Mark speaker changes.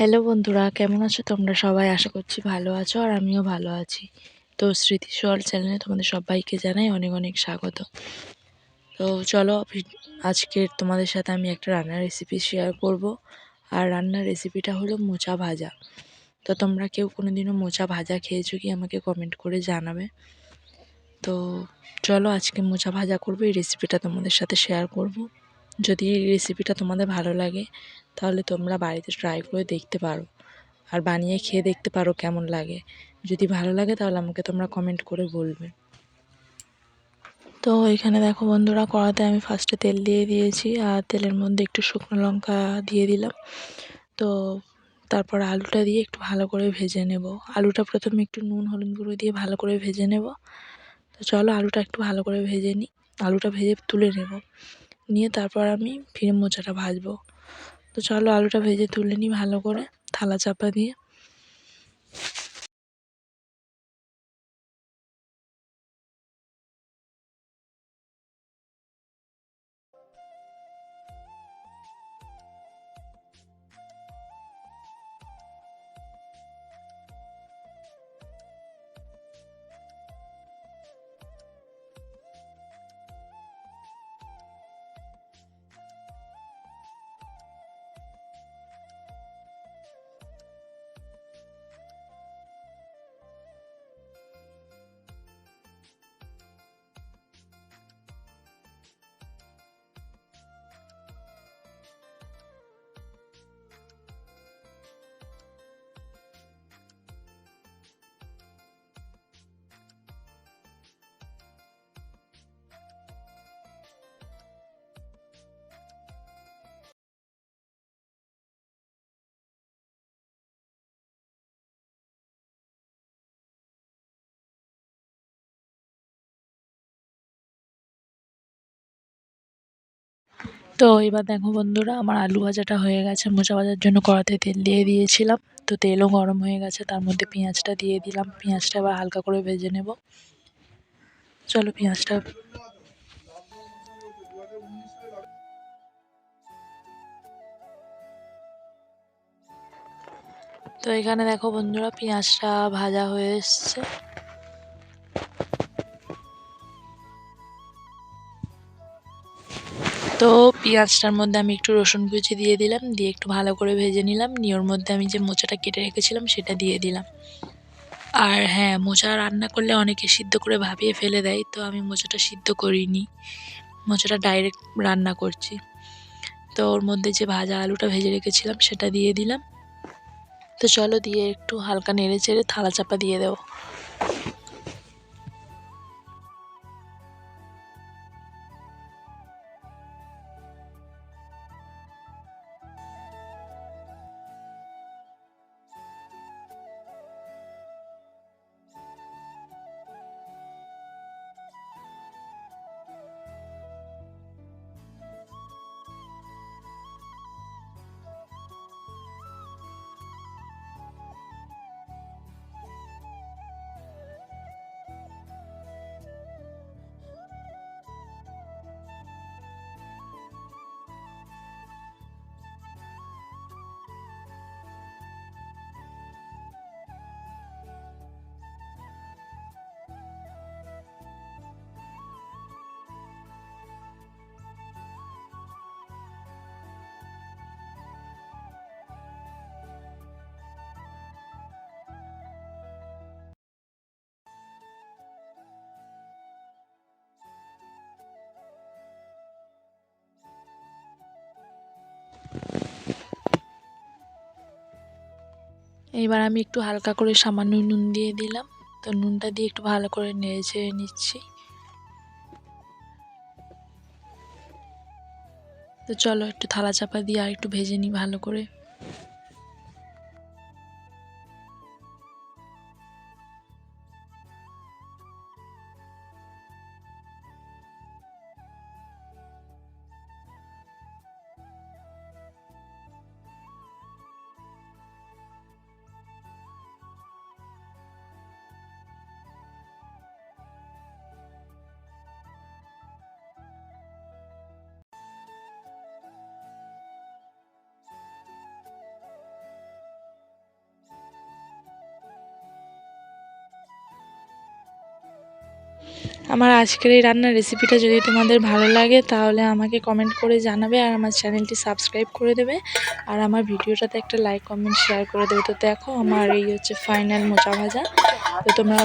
Speaker 1: Hello বন্ধুরা, কেমন আছো তোমরা সবাই? আশা করছি ভালো আছো আর আমিও ভালো আছি। তো স্মৃতি সোয়াল চ্যানেলে তোমাদের সবাইকে জানাই অনেক অনেক স্বাগত। তো চলো আজকের তোমাদের সাথে আমি একটা রান্নার রেসিপি শেয়ার করব। আর রান্নার রেসিপিটা হলো মোচা ভাজা। তো তোমরা কেউ কোনোদিনও মোচা ভাজা খেয়েছো কি আমাকে কমেন্ট করে জানাবে। তো চলো আজকে মোচা ভাজা করবো, এই রেসিপিটা তোমাদের সাথে শেয়ার করব। যদি এই রেসিপিটা তোমাদের ভালো লাগে তাহলে তোমরা বাড়িতে ট্রাই করে দেখতে পারো আর বানিয়ে খেয়ে দেখতে পারো কেমন লাগে। যদি ভালো লাগে তাহলে আমাকে তোমরা কমেন্ট করে বলবে। তো এখানে দেখো বন্ধুরা, কড়াতে আমি ফার্স্টে তেল দিয়ে দিয়েছি আর তেলের মধ্যে একটু শুকনো লঙ্কা দিয়ে দিলাম। তো তারপর আলুটা দিয়ে একটু ভালো করে ভেজে নেব। আলুটা প্রথমে একটু নুন হলুদ গুঁড়ো দিয়ে ভালো করে ভেজে নেব। তো চলো আলুটা একটু ভালো করে ভেজে নিই। আলুটা ভেজে তুলে নেব, নিয়ে তারপর আমি ফিরে মোচাটা ভাজবো। তো চলো আলুটা ভেজে তুলে নিই ভালো করে থালা চাপা দিয়ে। তো এবার দেখো বন্ধুরা, আমার আলু ভাজাটা হয়ে গেছে। মোচা ভাজার জন্য কড়াতে তেল দিয়ে দিয়েছিলাম। তো তেলও গরম হয়ে গেছে, তার মধ্যে পেঁয়াজটা দিয়ে দিলাম। পেঁয়াজটা এবার হালকা করে ভেজে নেব। চলো পেঁয়াজটা তো এখানে দেখো বন্ধুরা, পেঁয়াজটা ভাজা হয়ে এসছে। তো পেঁয়াজটার মধ্যে আমি একটু রসুন কুচি দিয়ে দিলাম, দিয়ে একটু ভালো করে ভেজে নিলাম। নিয়ে ওর মধ্যে আমি যে মোচাটা কেটে রেখেছিলাম সেটা দিয়ে দিলাম। আর হ্যাঁ, মোচা রান্না করলে অনেকে সিদ্ধ করে ভাপিয়ে ফেলে দেয়, তো আমি মোচাটা সিদ্ধ করিনি, মোচাটা ডাইরেক্ট রান্না করছি। তো ওর মধ্যে যে ভাজা আলুটা ভেজে রেখেছিলাম সেটা দিয়ে দিলাম। তো চলো দিয়ে একটু হালকা নেড়ে চেড়ে থালা চাপা দিয়ে দেবো। এইবার আমি একটু হালকা করে সামান্য নুন দিয়ে দিলাম। তো নুনটা দিয়ে একটু ভালো করে নেড়ে চেড়ে নিচ্ছি। তো চলো একটু থালা চাপা দিয়ে আর একটু ভেজে নিই ভালো করে। আমার আজকের এই রান্নার রেসিপিটা যদি তোমাদের ভালো লাগে তাহলে আমাকে কমেন্ট করে জানাবে, আর আমার চ্যানেলটি সাবস্ক্রাইব করে দেবে, আর আমার ভিডিওটাতে একটা লাইক কমেন্ট শেয়ার করে দেবে। তো দেখো আমার এই হচ্ছে ফাইনাল মোচা ভাজা। তো তোমরা